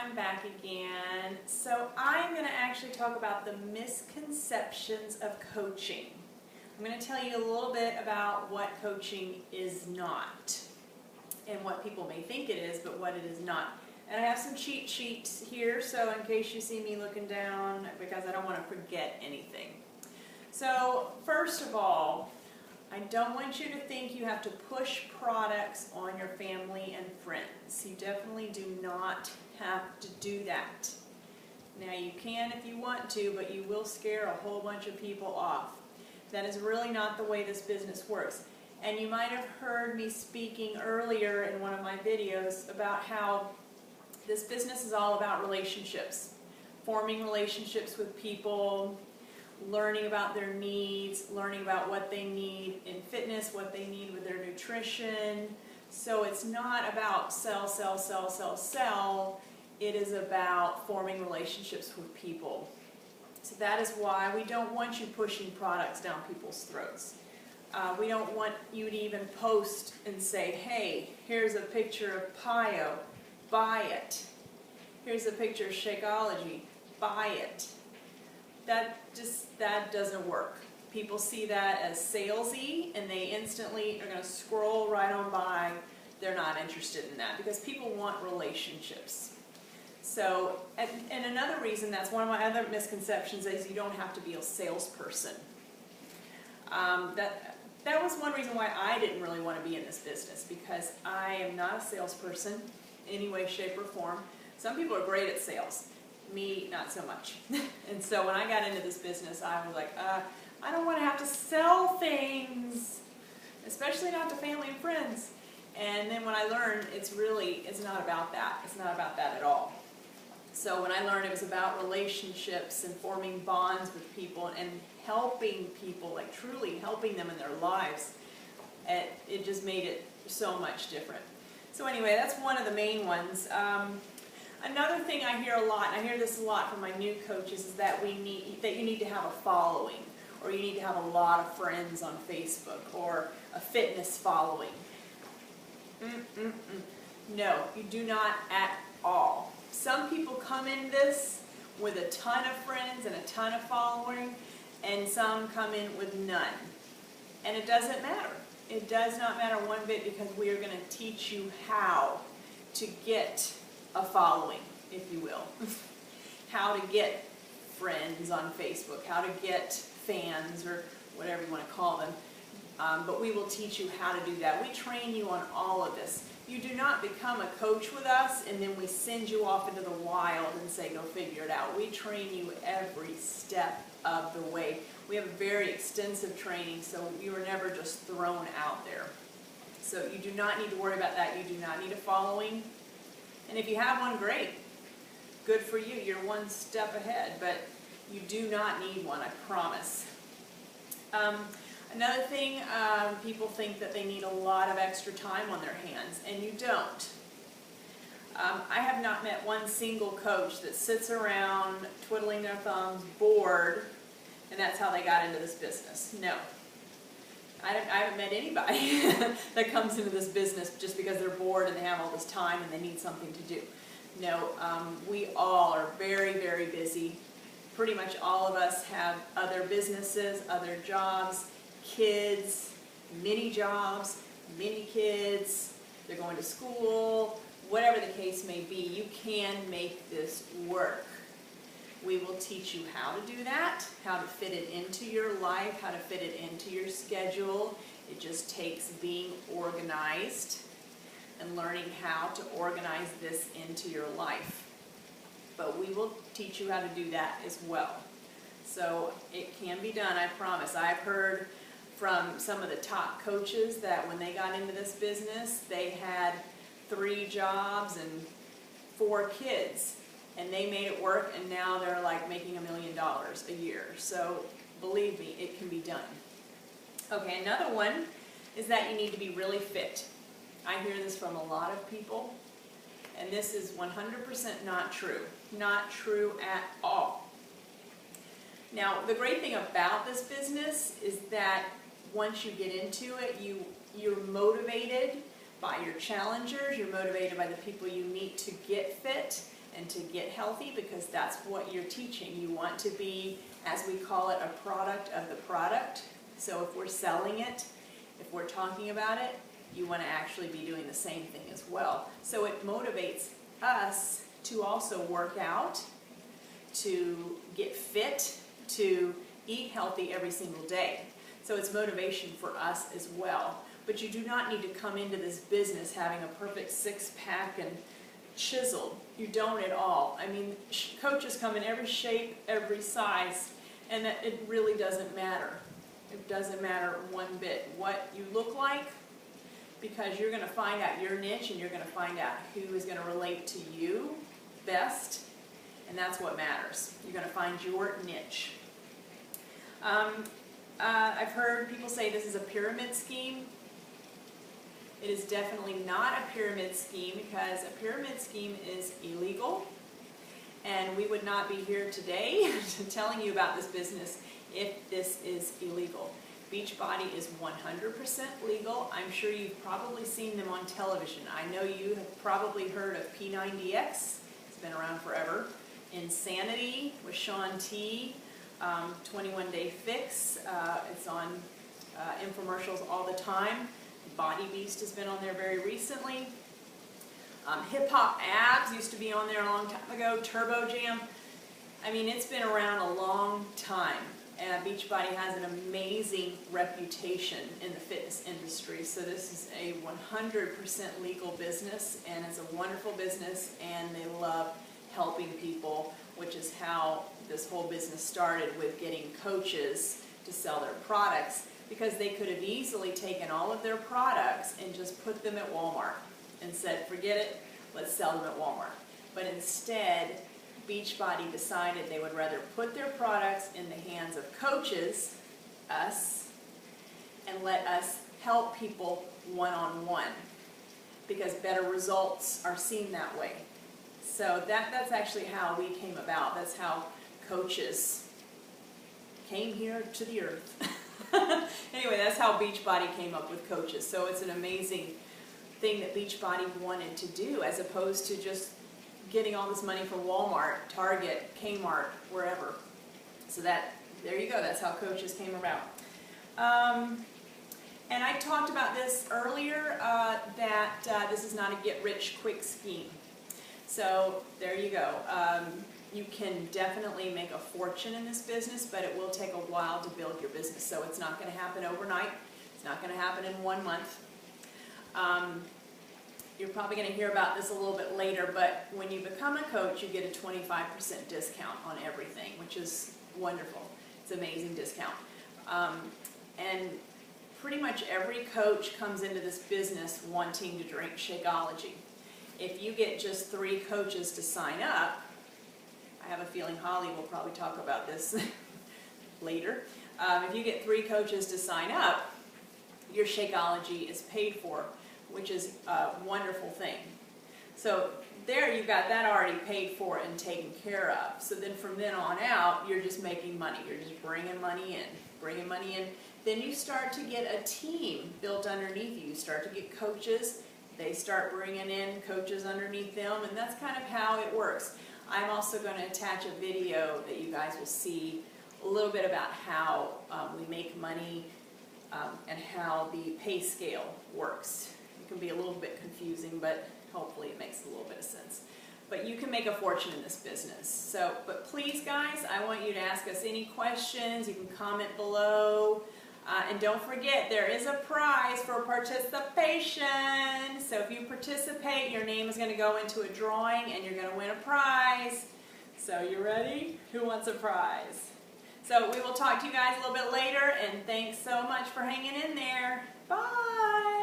I'm back again. So I'm going to actually talk about the misconceptions of coaching. I'm going to tell you a little bit about what coaching is not and what people may think it is, but what it is not. And I have some cheat sheets here, so in case you see me looking down, because I don't want to forget anything. So first of all, I don't want you to think you have to push products on your family and friends. You definitely do not have to do that. Now you can if you want to, but you will scare a whole bunch of people off. That is really not the way this business works. And you might have heard me speaking earlier in one of my videos about how this business is all about relationships, forming relationships with people, learning about their needs, learning about what they need in fitness, what they need with their nutrition. So it's not about sell, sell, sell, sell, sell. It is about forming relationships with people. So that is why we don't want you pushing products down people's throats. We don't want you to even post and say, hey, here's a picture of Pio, buy it. Here's a picture of Shakeology, buy it. That doesn't work. People see that as salesy and they instantly are going to scroll right on by. They're not interested in that because people want relationships. So, and another reason, that's one of my other misconceptions, is you don't have to be a salesperson. That was one reason why I didn't really want to be in this business, because I am not a salesperson in any way, shape, or form. Some people are great at sales. Me, not so much. And so when I got into this business, I was like, I don't want to have to sell things, especially not to family and friends. And then when I learned, it's not about that. It's not about that at all. So when I learned it was about relationships and forming bonds with people and helping people, like truly helping them in their lives, it just made it so much different. So anyway, that's one of the main ones. Another thing I hear a lot, and I hear this a lot from my new coaches, is that you need to have a following, or you need to have a lot of friends on Facebook, or a fitness following. No, you do not at all. Some people come in this with a ton of friends and a ton of following, and some come in with none. And it doesn't matter. It does not matter one bit, because we are going to teach you how to get a following, if you will. How to get friends on Facebook, how to get fans, or whatever you want to call them. But we will teach you how to do that. We train you on all of this. You do not become a coach with us and then we send you off into the wild and say, go figure it out. We train you every step of the way. We have a very extensive training, so you are never just thrown out there. So you do not need to worry about that. You do not need a following. And if you have one, great. Good for you. You're one step ahead, but you do not need one, I promise. Another thing, people think that they need a lot of extra time on their hands, and you don't. I have not met one single coach that sits around twiddling their thumbs, bored, and that's how they got into this business. No. I haven't met anybody that comes into this business just because they're bored and they have all this time and they need something to do. No, we all are very, very busy. Pretty much all of us have other businesses, other jobs, kids, mini jobs, mini kids, they're going to school, whatever the case may be. You can make this work. We will teach you how to do that, how to fit it into your life, how to fit it into your schedule. It just takes being organized and learning how to organize this into your life. But we will teach you how to do that as well. So it can be done, I promise. I've heard from some of the top coaches that when they got into this business, they had 3 jobs and 4 kids. And they made it work, and now they're like making $1 million a year. So believe me, it can be done. Okay, another one is that you need to be really fit. I hear this from a lot of people, and this is 100% not true. Not true at all. Now, the great thing about this business is that once you get into it, you're motivated by your challengers, you're motivated by the people you meet to get fit, and to get healthy, because that's what you're teaching. You want to be, as we call it, a product of the product. So if we're selling it, if we're talking about it, you want to actually be doing the same thing as well. So it motivates us to also work out, to get fit, to eat healthy every single day. So it's motivation for us as well. But you do not need to come into this business having a perfect six-pack and chiseled. You don't at all. I mean, coaches come in every shape, every size, and that it really doesn't matter. It doesn't matter one bit what you look like, because you're going to find out your niche and you're going to find out who is going to relate to you best, and that's what matters. You're going to find your niche. I've heard people say this is a pyramid scheme. It is definitely not a pyramid scheme, because a pyramid scheme is illegal, and we would not be here today telling you about this business if this is illegal. Beachbody is 100% legal. I'm sure you've probably seen them on television. I know you have probably heard of P90X. It's been around forever. Insanity with Shaun T. 21 Day Fix. It's on infomercials all the time. Body Beast has been on there very recently. Hip Hop Abs used to be on there a long time ago. Turbo Jam. I mean, it's been around a long time. Beachbody has an amazing reputation in the fitness industry. So this is a 100% legal business, and it's a wonderful business, and they love helping people, which is how this whole business started, with getting coaches to sell their products, because they could have easily taken all of their products and just put them at Walmart and said, forget it, let's sell them at Walmart. But instead, Beachbody decided they would rather put their products in the hands of coaches, us, and let us help people one-on-one, because better results are seen that way. So that's actually how we came about. That's how coaches came here to the earth. Anyway, that's how Beachbody came up with coaches. So it's an amazing thing that Beachbody wanted to do, as opposed to just getting all this money from Walmart, Target, Kmart, wherever. So there you go. That's how coaches came about. And I talked about this earlier, that this is not a get-rich-quick scheme. So there you go. You can definitely make a fortune in this business, but it will take a while to build your business. So it's not going to happen overnight. It's not going to happen in 1 month. You're probably going to hear about this a little bit later, but when you become a coach, you get a 25% discount on everything, which is wonderful. It's an amazing discount. And pretty much every coach comes into this business wanting to drink Shakeology. If you get just 3 coaches to sign up, I have a feeling Holly will probably talk about this later. If you get 3 coaches to sign up, your Shakeology is paid for, which is a wonderful thing. So there you've got that already paid for and taken care of. So then from then on out, you're just making money. You're just bringing money in, bringing money in. Then you start to get a team built underneath you. You start to get coaches. They start bringing in coaches underneath them, and that's kind of how it works. I'm also going to attach a video that you guys will see a little bit about how we make money and how the pay scale works. It can be a little bit confusing, but hopefully it makes a little bit of sense. But you can make a fortune in this business. So, but please guys, I want you to ask us any questions. You can comment below. And don't forget, there is a prize for participation. So if you participate, your name is going to go into a drawing and you're going to win a prize. So you ready? Who wants a prize? So we will talk to you guys a little bit later, and thanks so much for hanging in there. Bye!